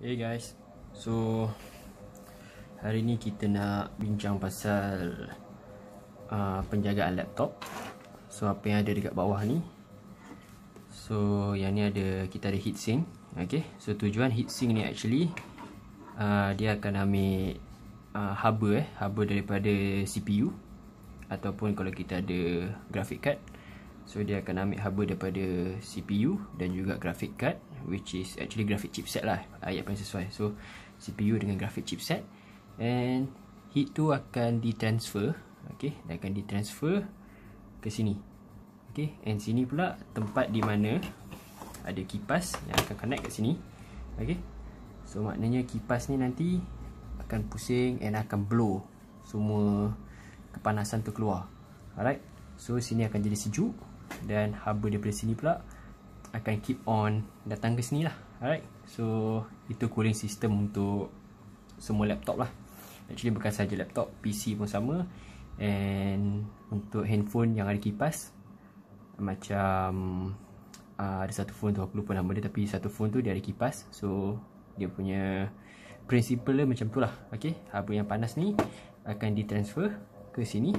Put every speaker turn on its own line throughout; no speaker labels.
Hey guys, so hari ni kita nak bincang pasal penjagaan laptop. So apa yang ada dekat bawah ni, so yang ni kita ada heatsink. Okay, so tujuan heatsink ni actually dia akan ambil haba daripada CPU, ataupun kalau kita ada graphic card, so dia akan ambil haba daripada CPU dan juga graphic card, which is actually graphic chipset lah, ayat paling sesuai. So CPU dengan graphic chipset, and heat tu akan ditransfer. Okay, dia akan ditransfer ke sini. Okay, and sini pula tempat di mana ada kipas yang akan connect kat sini. Okay, so maknanya kipas ni nanti akan pusing and akan blow semua kepanasan tu keluar. Alright, so sini akan jadi sejuk, dan haba daripada sini pula akan keep on datang ke sini lah. Alright, so itu cooling system untuk semua laptop lah. Actually bukan saja laptop, PC pun sama. And untuk handphone yang ada kipas, macam ada satu phone tu, aku lupa nama dia, tapi satu phone tu dia ada kipas. So dia punya principle dia macam tu lah. Okay, haba yang panas ni akan ditransfer ke sini,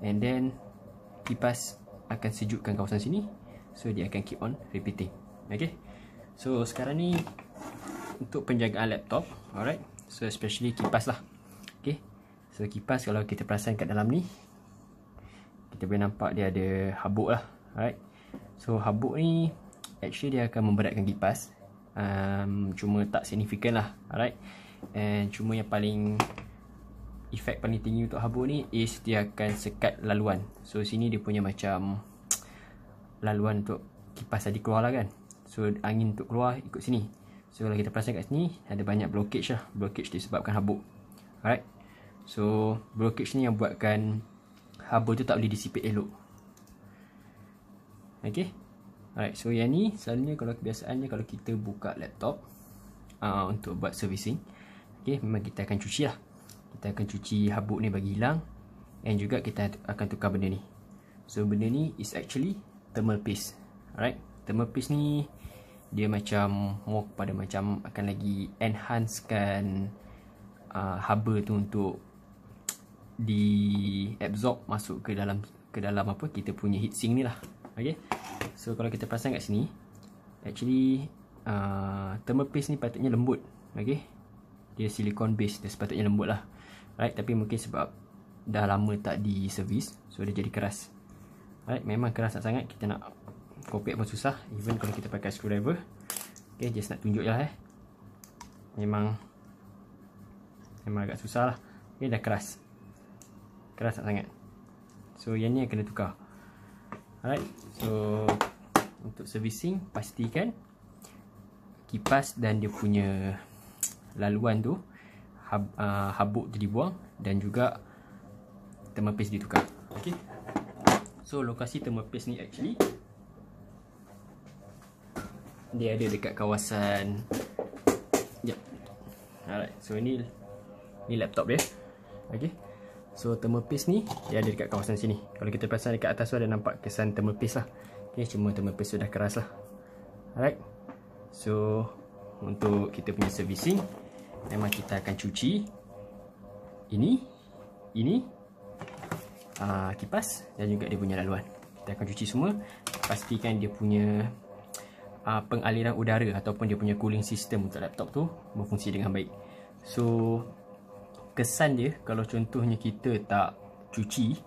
and then kipas akan sejukkan kawasan sini. So dia akan keep on repeating. Okay, so sekarang ni untuk penjagaan laptop. Alright, so especially kipas lah. Okay, so kipas kalau kita perasan kat dalam ni, kita boleh nampak dia ada habuk lah. Alright, so habuk ni actually dia akan memberatkan kipas, cuma tak signifikan lah. Alright, and cuma yang paling efek paling tinggi untuk habuk ni is dia akan sekat laluan. So sini dia punya macam laluan untuk kipas tadi keluar lah kan. So angin untuk keluar ikut sini. So kalau kita perasan kat sini ada banyak blockage lah. Blockage disebabkan habuk. Alright, so blockage ni yang buatkan haba tu tak boleh dissipate elok. Okay, alright, so yang ni selalunya kalau kebiasaannya kalau kita buka laptop untuk buat servicing, okay, memang kita akan cuci lah. Kita akan cuci habuk ni bagi hilang, and juga kita akan tukar benda ni. So benda ni is actually thermal paste. Alright, thermal paste ni dia macam more kepada macam akan lagi enhancekan haba tu untuk di-absorb masuk ke dalam apa kita punya heatsink ni lah. Okay, so kalau kita perasan kat sini, actually thermal paste ni patutnya lembut. Okay, dia silicone base, dia sepatutnya lembut lah. Right, tapi mungkin sebab dah lama tak di servis, so dia jadi keras. Right, memang keras sangat, kita nak kopek pun susah, even kalau kita pakai screwdriver. Okay, just nak tunjuk je lah memang agak susah lah. Okay, dah keras sangat. So yang ni yang kena tukar. Alright, so untuk servicing, pastikan kipas dan dia punya laluan tu, habuk tu dibuang, dan juga thermal paste ditukar. Okay, so lokasi thermal paste ni actually dia ada dekat kawasan. Yep. Alright, so ni laptop dia. Okay, so thermal paste ni dia ada dekat kawasan sini. Kalau kita perasan dekat atas tu ada nampak kesan thermal paste lah. Okay, cuma thermal paste tu dah keras lah. Alright, so untuk kita punya servicing, memang kita akan cuci ini kipas dan juga dia punya laluan. Kita akan cuci semua, pastikan dia punya pengaliran udara ataupun dia punya cooling system untuk laptop tu berfungsi dengan baik. So kesan dia kalau contohnya kita tak cuci,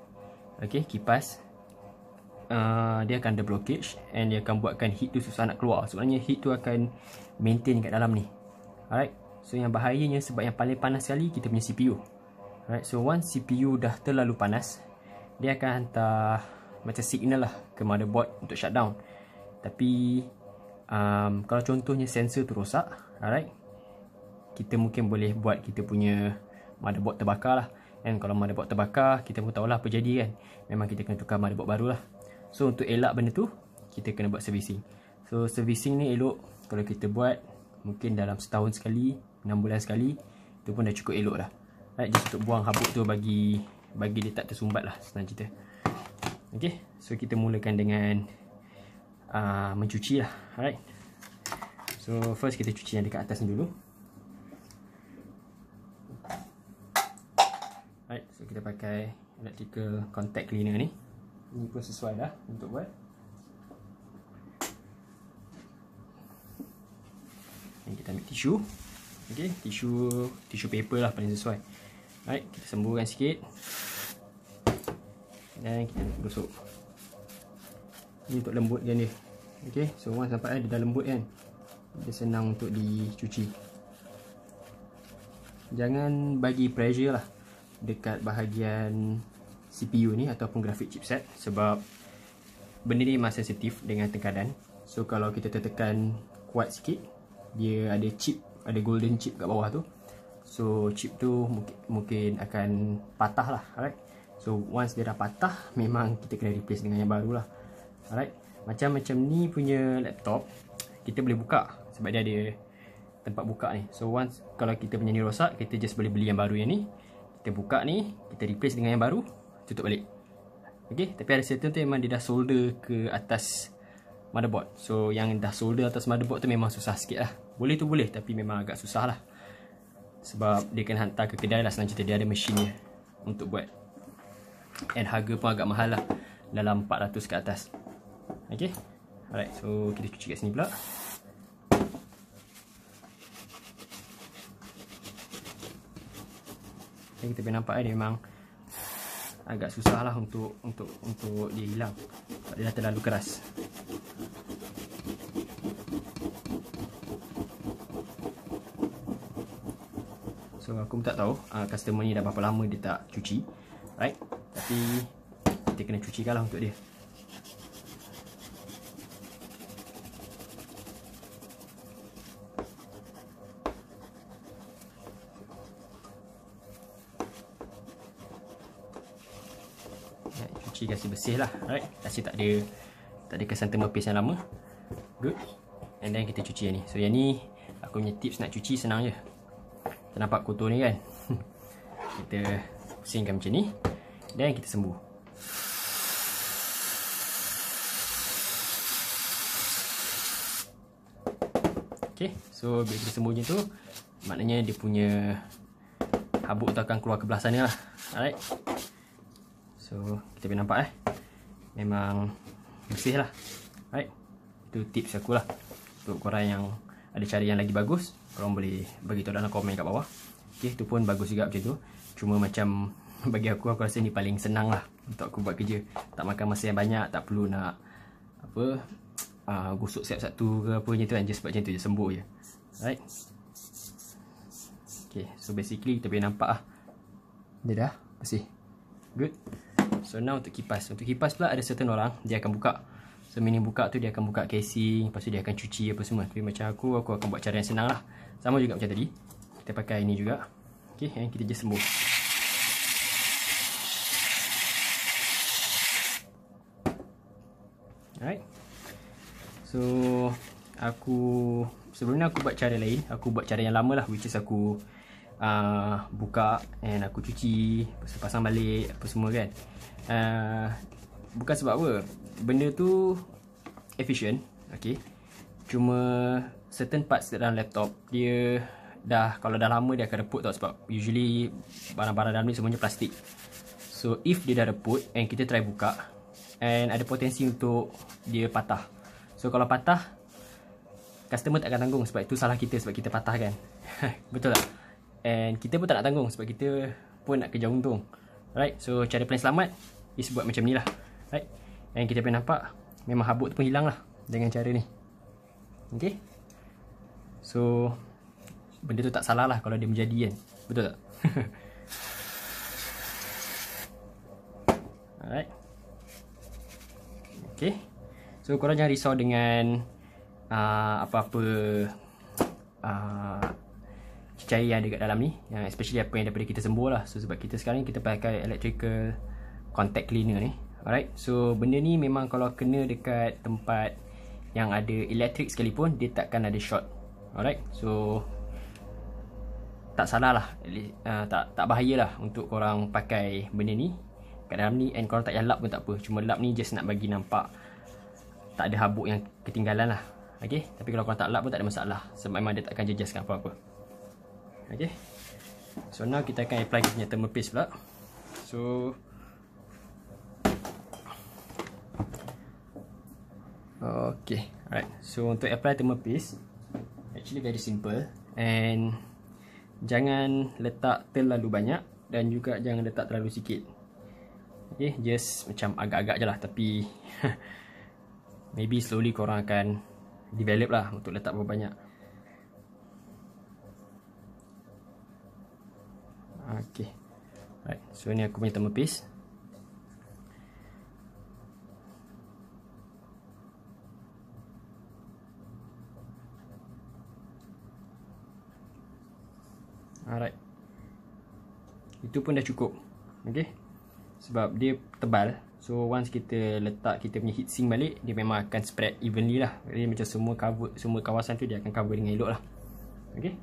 okay, kipas, dia akan ada blockage, and dia akan buatkan heat tu susah nak keluar. Sebenarnya heat tu akan maintain kat dalam ni. Alright, so yang bahayanya sebab yang paling panas sekali kita punya CPU. Alright, so once CPU dah terlalu panas, dia akan hantar macam signal lah ke motherboard untuk shutdown. Tapi kalau contohnya sensor tu rosak, alright, kita mungkin boleh buat kita punya motherboard terbakar lah. And kalau motherboard terbakar, kita pun tahulah apa jadi kan. Memang kita kena tukar motherboard baru lah. So untuk elak benda tu, kita kena buat servicing. So servicing ni elok kalau kita buat mungkin dalam setahun sekali, 6 bulan sekali, itu pun dah cukup elok dah. Right, just untuk buang habuk tu bagi dia tak tersumbat lah, senang cerita. Okay, so kita mulakan dengan mencuci lah. Alright, so first kita cuci yang dekat atas ni dulu. pakai electrical contact cleaner ni. Ini pun sesuai dah untuk buat. Dan kita ambil tisu. Okey, tisu paper lah paling sesuai. Alright, kita sembuhkan sikit. Dan kita gosok. Ini untuk lembutkan dia. Okey, so once nampak dia dah lembut kan, dia senang untuk dicuci. Jangan bagi pressure lah dekat bahagian CPU ni ataupun graphic chipset, sebab benda ni memang sensitif dengan tekanan. So kalau kita tertekan kuat sikit, dia ada chip, ada golden chip kat bawah tu. So chip tu mungkin akan patah lah. Alright, so once dia dah patah, memang kita kena replace dengan yang baru lah. Alright, macam ni punya laptop kita boleh buka sebab dia ada tempat buka ni. So once kalau kita punya ni rosak, kita just boleh beli yang baru yang ni. Kita buka ni, kita replace dengan yang baru, tutup balik. Okay, tapi ada certain tu memang dia dah solder ke atas motherboard. So yang dah solder atas motherboard tu memang susah sikit lah. Boleh tu boleh, tapi memang agak susah lah, sebab dia kena hantar ke kedai lah, senang cerita dia ada mesinnya untuk buat. And harga pun agak mahal lah, dalam 400 ke atas. Okay, alright, so kita cuci kat sini pula. Dan kita boleh nampak dia memang agak susah lah untuk dia hilang, dia dah terlalu keras. So aku pun tak tahu customer ni dah berapa lama dia tak cuci, right? Tapi kita kena cucikan lah untuk dia. Cuci kasih bersih lah, right? Kasih tak ada kesan thermal paste yang lama. Good. And then kita cuci yang ni. So yang ni aku punya tips nak cuci senang je. Kita nampak kotor ni kan. Kita pusingkan macam ni, dan kita sembuh. Okay, so bila kita sembuh macam tu, maknanya dia punya habuk tu akan keluar ke belah sana lah. Alright, so kita boleh nampak memang bersih lah. Alright, itu tips aku lah. Untuk korang yang ada cara yang lagi bagus, korang boleh bagi tahu dalam komen kat bawah. Okay, itu pun bagus juga macam tu. Cuma macam bagi aku rasa ni paling senang lah untuk aku buat kerja. Tak makan masa yang banyak, tak perlu nak apa gosok satu-satu ke apa macam tu kan. Just buat macam tu je, sembuh je. Alright, okay, so basically kita boleh nampak lah dia dah bersih. Good. So now untuk kipas. Untuk kipas pula ada certain orang dia akan buka. So meaning buka tu dia akan buka casing, lepas tu dia akan cuci apa semua. Tapi macam aku akan buat cara yang senang lah. Sama juga macam tadi, kita pakai ini juga. Okay, and kita just sembuh. Alright, so sebelum ni aku buat cara lain. Aku buat cara yang lama lah, which is aku buka and aku cuci, pasang balik apa semua kan. Bukan sebab apa, benda tu efficient, okay. Cuma certain parts dalam laptop dia dah, kalau dah lama dia akan reput tau. Sebab usually barang-barang dalam ni semuanya plastik. So if dia dah reput and kita try buka, and ada potensi untuk dia patah. So kalau patah, customer tak akan tanggung sebab itu salah kita, sebab kita patah kan. Betul tak? And kita pun tak nak tanggung sebab kita pun nak kejar untung. Right, so cara paling selamat is buat macam ni lah. Right, and kita boleh nampak memang habuk tu pun hilang lah dengan cara ni. Okay, so benda tu tak salah lah kalau dia menjadi kan. Betul tak? Alright, okay, so korang jangan risau dengan apa-apa cecair yang ada kat dalam ni, yang especially apa yang daripada kita sembuh lah. So sebab kita sekarang kita pakai electrical contact cleaner ni. Alright, so benda ni memang kalau kena dekat tempat yang ada elektrik sekalipun, dia takkan ada short. Alright, so tak salah lah, tak bahaya lah untuk korang pakai benda ni kat dalam ni. And korang tak payah lap pun tak apa. Cuma lap ni just nak bagi nampak tak ada habuk yang ketinggalan lah. Okay, tapi kalau korang tak lap pun tak ada masalah, sebab memang dia takkan jejaskan apa-apa. Okay, so now kita akan apply kita punya thermal paste pula. So okay, alright. So untuk apply thermal paste, actually very simple, and jangan letak terlalu banyak dan juga jangan letak terlalu sikit. Okay, just macam agak-agak je lah, tapi maybe slowly korang akan develop lah untuk letak berapa banyak. Okay, right. So ni aku punya thermal paste. Alright, itu pun dah cukup. Okay, sebab dia tebal. So once kita letak kita punya heatsink balik, dia memang akan spread evenly lah. Jadi macam semua kawasan tu dia akan cover dengan elok lah. Okay.